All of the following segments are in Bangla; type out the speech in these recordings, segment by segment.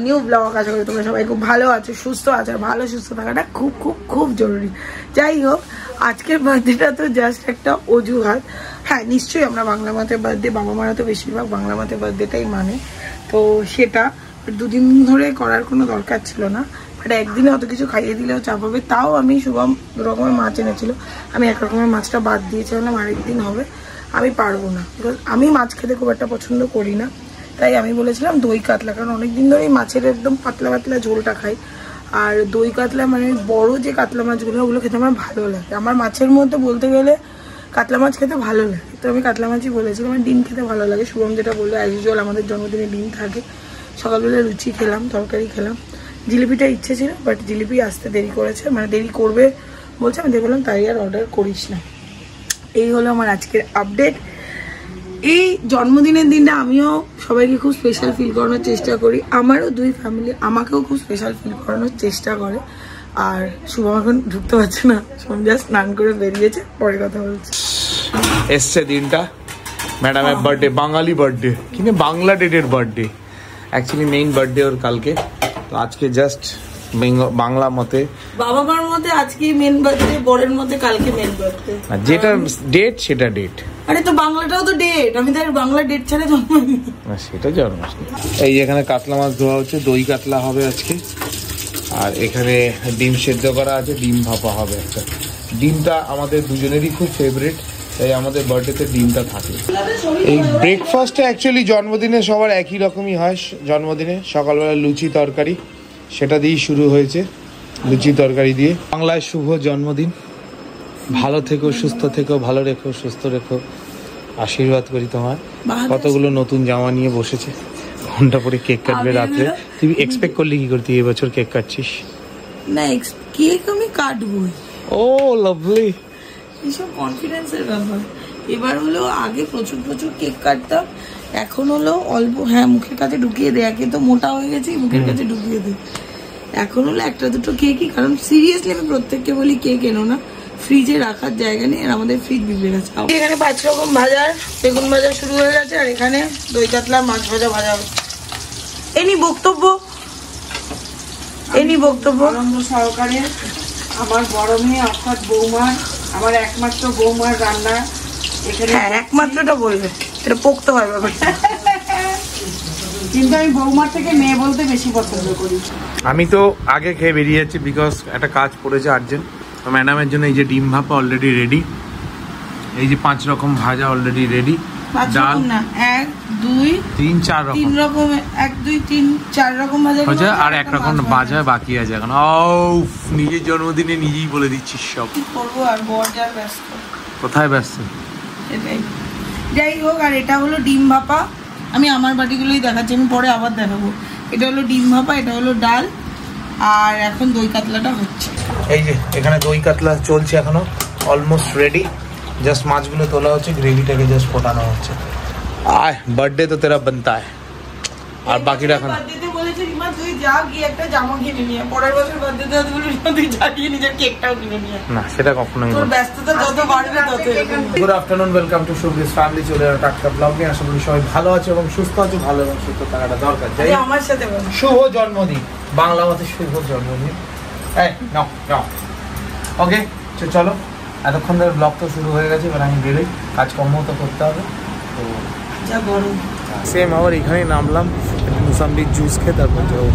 New blog. আশা করি তোমরা সবাই খুব ভালো আছো, সুস্থ আছো। আর ভালো সুস্থ থাকাটা খুব খুব খুব জরুরি। যাই হোক, আজকের বার্থডেটা তো জাস্ট একটা অজুহাত। হ্যাঁ, নিশ্চয়ই আমরা বাংলা মাতে বার্থডে, বাবা মারা তো বেশিরভাগ বাংলা মাতে বার্থডেটাই মানে, তো সেটা দুদিন ধরে করার কোনো দরকার ছিল না। বাট একদিনে অত কিছু খাইয়ে দিলেও চাপ হবে। তাও আমি শুভম 2 রকমের মাছ এনেছিল, আমি 1 রকমের মাছটা বাদ দিয়েছিলাম, আরেকদিন হবে। আমি পারবো না, বিকজ আমি মাছ খেতে খুব একটা পছন্দ করি না। তাই আমি বলেছিলাম দই কাতলা, কারণ অনেকদিন ধরে এই মাছের একদম পাতলা পাতলা ঝোলটা খাই। আর দই কাতলা মানে বড় যে কাতলা মাছগুলো, ওগুলো খেতে আমার ভালো লাগে। আমার মাছের মধ্যে বলতে গেলে কাতলা মাছ খেতে ভালো লাগে, তো আমি কাতলা মাছই বলেছিলাম। আমার ডিম খেতে ভালো লাগে, শুভম যেটা বললো অ্যাজ ইউজুয়াল আমাদের জন্মদিনে ডিম থাকে। সকালবেলা লুচি খেলাম, তরকারি খেলাম। জিলিপিটা ইচ্ছে ছিল, বাট জিলিপি আসতে দেরি করেছে, মানে দেরি করবে বলছে। আমি দিয়ে বললাম তাই আর অর্ডার করিস না। এই হলো আমার আজকের আপডেট। এই জন্মদিনের দিনটা আমিও সবাইকে খুব স্পেশাল ফিল করানোর চেষ্টা করি। আমারও 2 ফ্যামিলি আমাকেও খুব স্পেশাল ফিল করানোর চেষ্টা করে। আর শুভম এখন ঢুকতে পারছে না, সন্ধ্যা স্নান করে বেরিয়েছে, পরে কথা বলছে। এসছে দিনটা, ম্যাডামের বার্থডে, বাঙালি বার্থডে কিন্তু বাংলা ডেটের বার্থডে। অ্যাকচুয়ালি মেইন বার্থডে ওর কালকে, তো আজকে জাস্ট বাংলা মতে বাবা মার মতে আজকে মেন বার্থডে, বরের মতে কালকে মেন বার্থডে। যেটা ডেট সেটা ডেট। আরে তো বাংলাটাও তো ডেট, আমি তার বাংলা ডেট ছাড়া জন্মাইনি। সেটা জন্ম। এই এখানে কাতলা মাছ ধোয়া হচ্ছে, দই কাতলা হবে আজকে। আর এখানে ডিম সেদ্ধ করা আছে, ডিম ভাপা হবে একটা। ডিমটা আমাদের দুজনেরই খুব ফেভারিট, তাই আমাদের বার্থডেতে ডিমটা থাকে। এই ব্রেকফাস্টটা অ্যাকচুয়ালি জন্মদিনে সবার একই রকমই হয়। জন্মদিনে সকালবেলা লুচি তরকারি, সেটা দিয়েই শুরু হয়েছে, লুচি তরকারি দিয়ে। বাংলায় শুভ জন্মদিন, ভালো থেকো, সুস্থ থেকো, ভালো রেখো, সুস্থ রেখো, আশীর্বাদ করি তোমার। কতগুলো নতুন জামা নিয়ে বসেছে, ঘন্টা পরে কেক কাটবে রাত্রে। তুই এক্সপেক্ট করলি কি করতে এবছর কেক কাটছিস? না, কেক আমি কাটবই। ও লাভলি, এইসব কনফিডেন্সের ব্যাপার। এবার হলো আগে প্রচুর প্রচুর কেক কাটতাম, এখন হলো অল্প। হ্যাঁ, মুখের কাছে ঢুকিয়ে দে, একে তো মোটা হয়ে গেছি, মুখের কাছে ঢুকিয়ে দে। এখন হলো 1-2 কেকই, কারণ সিরিয়াসলি আমি প্রত্যেককে বলি কেক এনো না, ফ্রিজে রাখার জায়গা নেই। আর আমাদের ফ্রিজ বিগড়ে গেছে। এখানে 5 রকম ভাজার, বেগুন ভাজা শুরু হয়ে গেছে। আর এখানে দই কাতলা, মাছ ভাজা ভাজা হচ্ছে। এনি বক্তব্য আনন্দ সহকারে আমার বড় মেয়ে অর্থাৎ বৌমার, আমার একমাত্র বৌমার রান্না এখানে। হ্যাঁ, একমাত্রটা বলবে, এটা পোক্ত হয় ব্যাপারটা। কিন্তু আমি বৌমার থেকে মেয়ে বলতে বেশি পছন্দ করি। আমি তো আগে খেয়ে বেরিয়ে যাচ্ছি, বিকজ একটা কাজ পড়েছে আর্জেন্ট। তো ম্যাডামের জন্য এই যে ডিম ভাপা অলরেডি রেডি, এই যে 5 রকম ভাজা অলরেডি রেডি, ডাল না 1 2 3 4 রকম, 3 রকম 1 2 3 4 রকম ভাজা, আর 1 রকম ভাজা বাকি আছে এখন। ও নিজের জন্মদিনে নিজেই বলে দিচ্ছিস সব। কি করবো আর, বড়টার ব্যস্ত। কোথায় ব্যস্ত? এটাই। যাই হোক, আর এটা হলো ডিম ভাপা। আমি আমার বাটিগুলোই দেখাচ্ছি, আমি পরে আবার দেখাবো। এটা হলো ডিম ভাপা, এটা হলো ডাল, আর এখন দই কাতলাটা হচ্ছে। এই যে এখানে দই কাতলা চলছে এখনো, অলমোস্ট রেডি। জাস্ট মাছগুলো তোলা হচ্ছে, গ্রেভিটাকে জাস্ট ফোটানো হচ্ছে। আয় বার্থডে তো তেরা বানতা है। আর বাকিটা এখন বার্থডেতে বলেছে রিমা তুই যা গিয়ে একটা জামা কিনে নিয়ে, পরের বছর বার্থডেতে তুই বলিস তুই যা গিয়ে নিজের কেকটাও কিনে নিয়ে। না, সেটা কখনোই না, তোর ব্যস্ততা যত বাড়বে তত। গুড আফটারনুন, ওয়েলকাম টু শুভ্রিস ফ্যামিলি। চলে এলো টাটকা ব্লগ নিয়ে। আশা করি সবাই ভালো আছে এবং সুস্থ আছে। ভালো এবং সুস্থ থাকাটা দরকার। যাই আমার সাথে শুভ জন্মদিন, বাংলা মতে শুভ জন্মদিন। এই নাও নাও, ওকে চলো। এতক্ষণ ধরে ব্লগ তো শুরু হয়ে গেছে, এবার আমি বেরোই, কাজকর্ম তো করতে হবে। তো যা গরম, সেম আবার এখানেই নামলাম, মুসাম্বির জুস খেয়ে তারপর যাবো।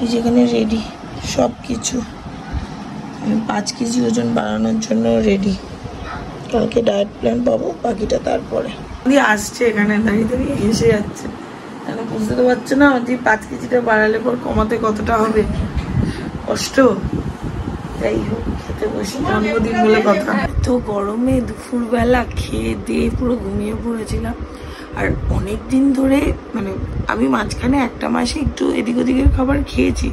এই যেখানে রেডি সব কিছু, আমি 5 কেজি ওজন বাড়ানোর জন্য রেডি। কালকে ডায়েট প্ল্যান পাবো, বাকিটা তারপরে। আসছে এখানে দাঁড়িয়ে দাঁড়িয়ে হেসে যাচ্ছে, কেন বুঝতে তো পারছে না যে 5 কেজিটা বাড়ালে পর কমাতে কতটা হবে কষ্ট। যাই হোক, খেতে বসে, জন্মদিন বলে কথা। তো গরমে দুপুরবেলা খেয়ে দিয়ে পুরো ঘুমিয়ে পড়েছিলাম। আর অনেক দিন ধরে, মানে আমি মাঝখানে 1 মাসে একটু এদিক ওদিকের খাবার খেয়েছি,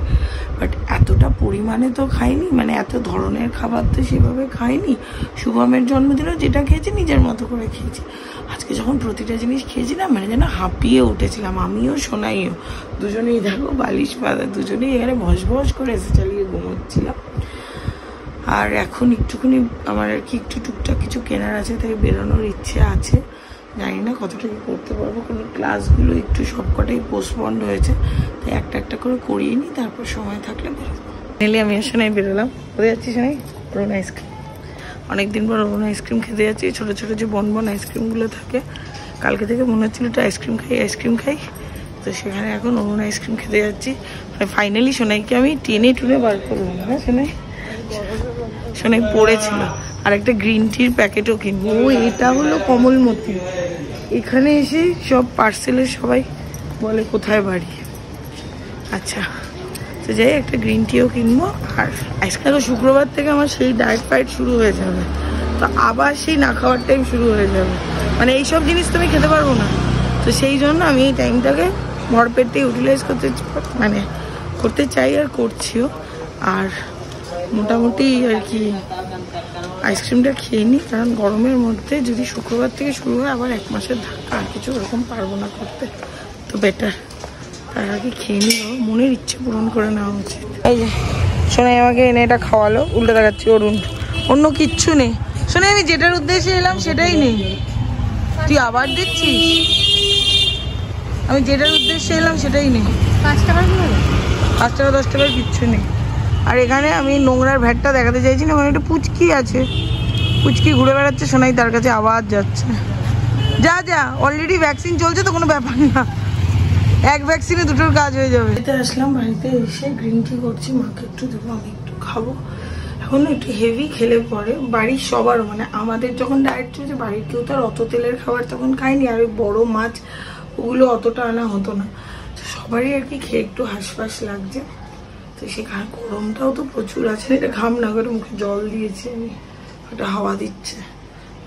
বাট এতটা পরিমাণে তো খাইনি, মানে এত ধরনের খাবার তো সেভাবে খাইনি। শুভমের জন্মদিনও যেটা খেয়েছি নিজের মতো করে খেয়েছি। আজকে যখন প্রতিটা জিনিস খেয়েছি না, মানে যেন হাঁপিয়ে উঠেছিলাম, আমিও সোনাইও, দুজনেই দেখো বালিশ পাতা, দুজনেই এখানে ভস ভস করে এসে চালিয়ে ঘুমোচ্ছিলাম। আর এখন একটুখানি আমার আর কি একটু টুকটাক কিছু কেনার আছে, তাই বেরোনোর ইচ্ছে আছে। জানি না কতটুকু করতে পারবো, কোনো ক্লাসগুলো একটু সবকটাই পোস্টপন্ড হয়েছে, তাই একটা একটা করে করিয়ে নিই, তারপর সময় থাকলে বেরোবো। মেনলি আমি শোনাই বেরোলাম, কোথায় যাচ্ছি শোনাই? অরুণ আইসক্রিম। অনেকদিন পর অরুণ আইসক্রিম খেতে যাচ্ছি। ছোটো ছোটো যে বনবন আইসক্রিমগুলো থাকে, কালকে থেকে মনে হচ্ছিলো একটু আইসক্রিম খাই, তো সেখানে এখন অরুণ আইসক্রিম খেতে যাচ্ছি। মানে ফাইনালি সোনাইকে আমি টেনে টুনে বার করলাম। হ্যাঁ সোনাই পড়েছিল। আর একটা গ্রিন টির প্যাকেটও কিনবো। ও এটা হলো কমলমতি। এখানে এসে সব পার্সেলের সবাই বলে কোথায় বাড়ি। আচ্ছা, তো যাই একটা গ্রিন টিও কিনবো। আর আজকাল শুক্রবার থেকে আমার সেই ডায়েট ফাইট শুরু হয়ে যাবে, তো আবার সেই না খাওয়ার টাইম শুরু হয়ে যাবে। মানে এইসব জিনিস তো আমি খেতে পারবো না, তো সেই জন্য আমি এই টাইমটাকে ভরপেটে ইউটিলাইজ করতে চাই আর করছিও। আর মোটামুটি আর কি আইসক্রিমটা খেয়ে নিই, কারণ গরমের মধ্যে যদি শুক্রবার থেকে শুরু হয় আবার 1 মাসের ধাক্কা, আর কিছু ওরকম পারবো না করতে, তো বেটার তার আগে খেয়ে নিই, মনের ইচ্ছে পূরণ করে নেওয়া উচিত। এই যে শোনাই আমাকে এনে এটা খাওয়ালো, উল্টো দেখাচ্ছি অরুণ, অন্য কিচ্ছু নেই। শোনাই আমি যেটার উদ্দেশ্যে এলাম সেটাই নেই, তুই আবার দিচ্ছিস? আমি যেটার উদ্দেশ্যে এলাম সেটাই নেই। 5 টাকা 10 টাকার কিচ্ছু নেই। আর এখানে আমি নোংরার ভ্যাটটা দেখাতে চাইছি না, মানে একটা পুচকি আছে, পুচকি ঘুরে বেড়াচ্ছে, শোনাই তার কাছে আওয়াজ যাচ্ছে। যা অলরেডি ভ্যাকসিন চলছে তো কোনো ব্যাপার না, 1 ভ্যাকসিনে 2টোর কাজ হয়ে যাবে। বাড়িতে আসলাম, বাড়িতে এসে গ্রিন টি করছি, মাকে একটু দেবো, আমি একটু খাবো। এখন একটু হেভি খেলে পরে বাড়ির সবার, মানে আমাদের যখন ডায়েট চলছে বাড়ির কেউ তো আর অত তেলের খাবার তখন খায়নি, আর ওই বড় মাছ ওগুলো অতটা আনা হতো না, তো সবারই আর কি খেয়ে একটু হাঁসফাঁস লাগছে। তো সেখানে গরমটাও তো প্রচুর আছে, এটা ঘাম না করে মুখে জল দিয়েছি আমি, একটা হাওয়া দিচ্ছে,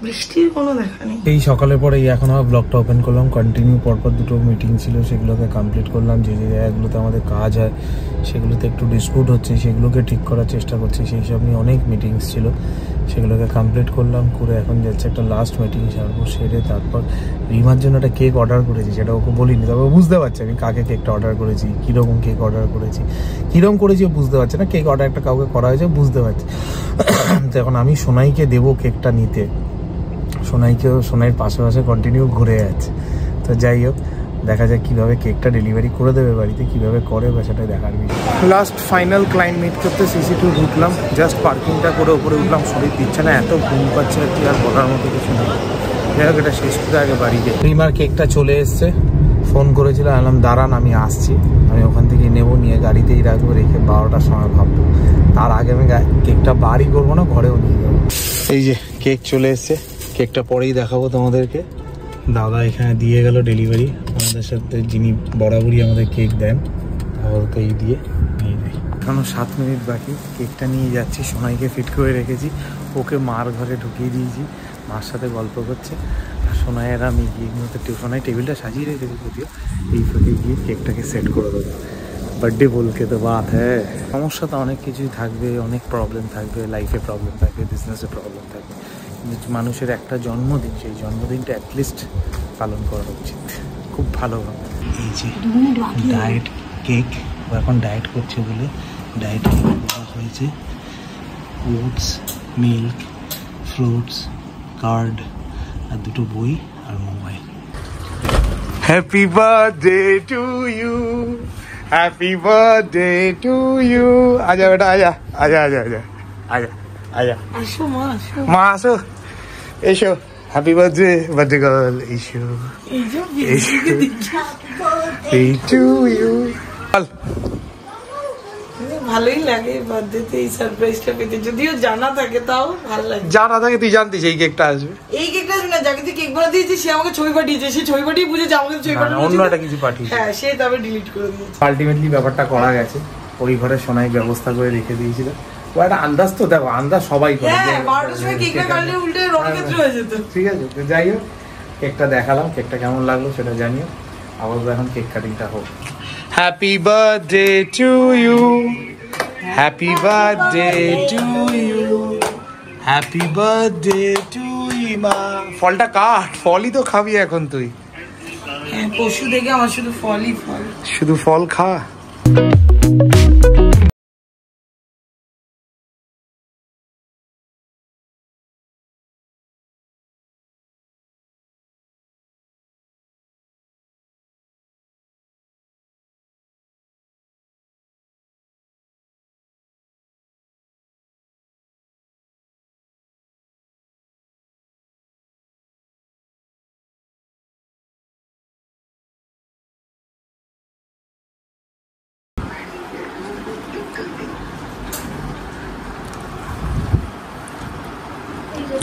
বৃষ্টির কোনো দেখা নেই। এই সকালে পরে এখন আমার ব্লগটা ওপেন করলাম, কন্টিনিউ পরপর 2টো মিটিং ছিল, সেগুলোকে কমপ্লিট করলাম। যে যে জায়গাগুলোতে আমাদের কাজ হয় সেগুলোতে একটু ডিসপিউট হচ্ছে, সেগুলোকে ঠিক করার চেষ্টা করছি, সেই সব নিয়ে অনেক মিটিংস ছিল, সেগুলোকে কমপ্লিট করলাম করে এখন যাচ্ছে একটা লাস্ট মিটিং সারবো, সেরে তারপর রিমার জন্য একটা কেক অর্ডার করেছি, সেটা ওকে বলিনি, তবে বুঝতে পারছে আমি কাকে কেকটা অর্ডার করেছি, কীরকম কেক অর্ডার করেছি, কীরকম করেছি বুঝতে পারছে না, কেক অর্ডার একটা কাউকে করা হয়েছে বুঝতে পারছে। তো এখন আমি সোনাইকে দেবো কেকটা নিতে, সোনাইয়ের পাশে কন্টিনিউ ঘুরে যাচ্ছে। তো যাই হোক, দেখা যাক কীভাবে কেকটা ডেলিভারি করে দেবে বাড়িতে, কীভাবে করে বা সেটাই দেখার বিষয়। লাস্ট ফাইনাল ক্লায়েন্ট মিট করতে CC2 ঢুকলাম, জাস্ট পার্কিংটা করে ওপরে উঠলাম, শরীর দিচ্ছে না, এত ঘুম পাচ্ছে আর কি, আর বলার মতো কিছু নেই। যাই হোক, এটা শেষ করে আগে বাড়িতে। রিমার কেকটা চলে এসছে, ফোন করেছিল, আনলাম দাঁড়ান আমি আসছি, আমি ওখান থেকে নেবো, নিয়ে গাড়িতেই রাখবো, রেখে 12টার সময় ভাববো। তার আগে আমি কেকটা বাড়ি করবো না, ঘরেও নিয়ে যাবো। এই যে কেক চলে এসছে, কেকটা পরেই দেখাবো তোমাদেরকে। দাদা এখানে দিয়ে গেল ডেলিভারি, আমাদের সাথে যিনি বরাবরই আমাদের কেক দেন, ওকে এই দিয়ে নিয়ে যাই। এখনো 7 মিনিট বাকি, কেকটা নিয়ে যাচ্ছি, সোনাইকে ফিট করে রেখেছি, ওকে মার ঘরে ঢুকিয়ে দিয়েছি, মার সাথে গল্প করছে। আর সোনাইয়ের আমি গিয়ে সোনাই টেবিলটা সাজিয়ে রেখেছি, যদিও এই ফাঁকে গিয়ে কেকটাকে সেট করে দেবো। বার্থডে বলকে তো বাত হ্যাঁ, সমস্যা তো অনেক কিছুই থাকবে, অনেক প্রবলেম থাকবে, লাইফে প্রবলেম থাকবে, বিজনেসে প্রবলেম থাকবে, মানুষের একটা জন্মদিন, সেই জন্মদিনটা অ্যাটলিস্ট পালন করা উচিত খুব ভালোভাবে। এই যে ডায়েট কেক, ও এখন ডায়েট করছে বলে ডায়েট কেক দেওয়া হয়েছে, ওটস, মিল্ক, ফ্রুটস, কার্ড, আর 2টো বই আর mobile. Happy birthday to you, happy birthday to you. আজা বেটা, আজা আজা আজা আজা আজা আজা, আসো মা আসো, এসো, হ্যাপি বার্থডে বার্থডে গার্ল, এসো টু ইউ। ভালোই লাগে বার্থডেতে এই সারপ্রাইজটা পেতে, যদিও জানা থাকে তাও ভালো লাগে। জানা থাকে, তুই জানতিস এই কেকটা আসবে? এই কেকটা আসবে না, যাকে তুই কেক বানা দিয়েছিস সে আমাকে ছবি পাঠিয়েছে, সে ছবি পাঠিয়ে বুঝেছে আমাকে ছবি পাঠিয়েছে, অন্য একটা কিছু পাঠিয়েছে, হ্যাঁ সে তবে ডিলিট করে দিয়েছে। আলটিমেটলি ব্যাপারটা করা গেছে, ওই ঘরে সোনাই ব্যবস্থা করে রেখে দিয়েছিল। ও একটা আন্দাজ, তো দেখো আন্দাজ সবাই করে, হ্যাঁ 12টার সময় কেকটা কাটলে উল্টে রণক্ষেত্র হয়ে যেত। ঠিক আছে, যাই হোক, কেকটা দেখালাম, কেকটা কেমন লাগলো সেটা জানিও। আবার এখন কেক কাটিংটা হোক। Happy birthday to you, happy birthday to you, happy birthday to Ima. ফলটা কাট, ফলই তো খাবি এখন তুই। হ্যাঁ, পশু দেখে আমার শুধু ফলই ফল, শুধু ফল খা।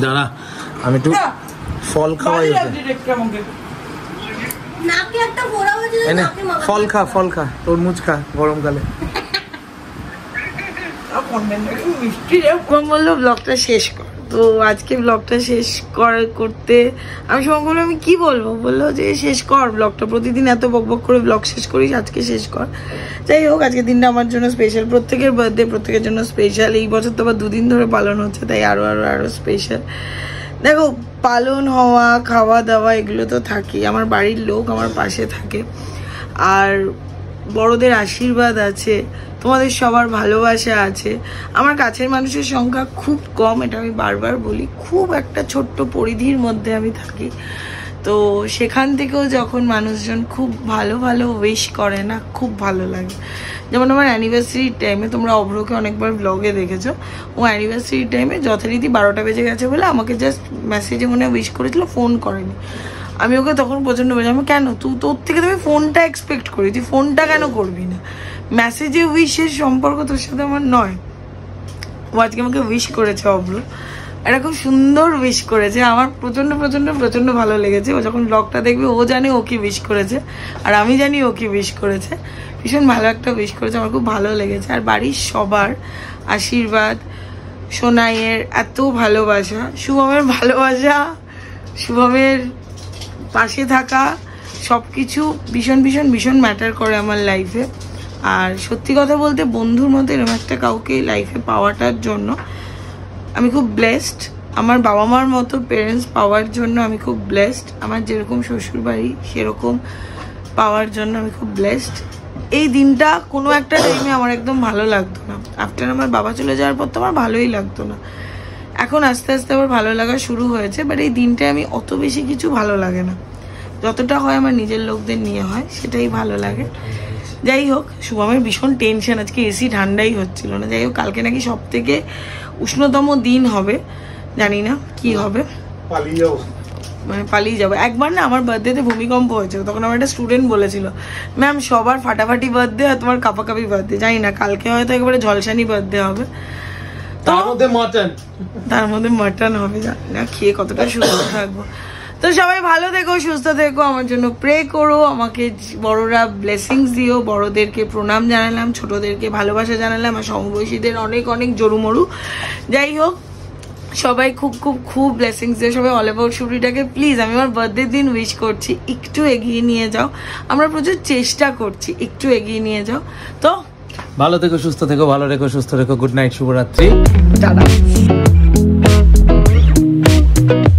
দাঁড়া আমি একটু ফল খাওয়াই ফল খা তরমুজ খা গরমকালে। বললো ব্লগটা শেষ কর, তো আজকে ব্লগটা শেষ করতে আমি সময় বললাম আমি কি বলবো, বললো যে শেষ কর ব্লগটা, প্রতিদিন এত বকবক করে ব্লগ শেষ করিস, আজকে শেষ কর। যাই হোক, আজকের দিনটা আমার জন্য স্পেশাল, প্রত্যেকের বার্থডে প্রত্যেকের জন্য স্পেশাল। এই বছর তো আবার 2 দিন ধরে পালন হচ্ছে, তাই আরো আরো আরো স্পেশাল। দেখো, পালন হওয়া, খাওয়া দাওয়া এগুলো তো থাকেই, আমার বাড়ির লোক আমার পাশে থাকে, আর বড়দের আশীর্বাদ আছে, তোমাদের সবার ভালোবাসা আছে। আমার কাছের মানুষের সংখ্যা খুব কম, এটা আমি বারবার বলি, খুব একটা ছোট্ট পরিধির মধ্যে আমি থাকি। তো সেখান থেকেও যখন মানুষজন খুব ভালো ভালো উইশ করে না, খুব ভালো লাগে। যেমন আমার অ্যানিভার্সারির টাইমে, তোমরা অভ্রকে অনেকবার ব্লগে দেখেছো, ও অ্যানিভার্সারির টাইমে যথারীতি 12টা বেজে গেছে বলে আমাকে জাস্ট মেসেজে মনে উইশ করেছিল, ফোন করেনি। আমি ওকে তখন প্রচণ্ড বললাম, কেন তোর থেকে তুমি ফোনটা এক্সপেক্ট করি, তুই ফোনটা কেন করবি না, মেসেজে উইশের সম্পর্ক তোর সাথে আমার নয়। ও আজকে আমাকে উইশ করেছে অভ্র, এটা খুব সুন্দর উইশ করেছে, আমার প্রচণ্ড প্রচণ্ড প্রচণ্ড ভালো লেগেছে। ও যখন ব্লগটা দেখবে ও জানে ও কি উইশ করেছে, আর আমি জানি ও কি উইশ করেছে, ভীষণ ভালো একটা উইশ করেছে, আমার খুব ভালো লেগেছে। আর বাড়ির সবার আশীর্বাদ, সোনাইয়ের এত ভালোবাসা, শুভমের ভালোবাসা, শুভমের পাশে থাকা, সব কিছু ভীষণ ভীষণ ভীষণ ম্যাটার করে আমার লাইফে। আর সত্যি কথা বলতে, বন্ধুর মতো এরকম একটা কাউকে লাইফে পাওয়াটার জন্য আমি খুব ব্লেসড। আমার বাবা মার মতো পেরেন্টস পাওয়ার জন্য আমি খুব ব্লেসড। আমার যেরকম শ্বশুরবাড়ি সেরকম পাওয়ার জন্য আমি খুব ব্লেসড। এই দিনটা কোনো একটা টাইমে আমার একদম ভালো লাগতো না, আফটার আমার বাবা চলে যাওয়ার পর তো আমার ভালোই লাগতো না, এখন আস্তে আস্তে আবার ভালো লাগা শুরু হয়েছে। বাট এই দিনটায় আমি অত বেশি কিছু ভালো লাগে না, যতটা হয় আমার নিজের লোকদের নিয়ে হয়, সেটাই ভালো লাগে। যাই হোক, শুভমের ভীষণ টেনশন, আজকে এসি ঠান্ডাই হচ্ছিল না। যাই হোক, কালকে নাকি সব থেকে উষ্ণতম দিন হবে, জানি না কি হবে, মানে পালিয়ে যাবো। একবার না আমার বার্থডেতে ভূমিকম্প হয়েছে, তখন আমার একটা স্টুডেন্ট বলেছিল, ম্যাম সবার ফাটাফাটি বার্থডে আর তোমার কাপাকাপি বার্থডে। জানি না, কালকে হয়তো একেবারে ঝলসানি বার্থডে হবে, তার মধ্যে মাটন হবে, জানি না খেয়ে কতটা সুস্থ থাকবো। তো সবাই ভালো থেকো, সুস্থ থেকো, আমার জন্য প্রে করো, আমাকে বড়রা ব্লেসিংস দিও। বড়দেরকে প্রণাম জানালাম, ছোটদেরকে ভালোবাসা জানালাম, আর সমবয়সীদের অনেক অনেক জরুমরু। যাই হোক, সবাই খুব খুব খুব ব্লেসিংস দিও, সবাই অল অ্যাবাউট শুভ্রিটাকে প্লিজ, আমি আমার বার্থডে দিন উইশ করছি, একটু এগিয়ে নিয়ে যাও, আমরা প্রচুর চেষ্টা করছি, একটু এগিয়ে নিয়ে যাও। তো ভালো থেকো, সুস্থ থেকো, ভালো রেখো, সুস্থ রেখো, গুড নাইট, শুভরাত্রি, টাটা।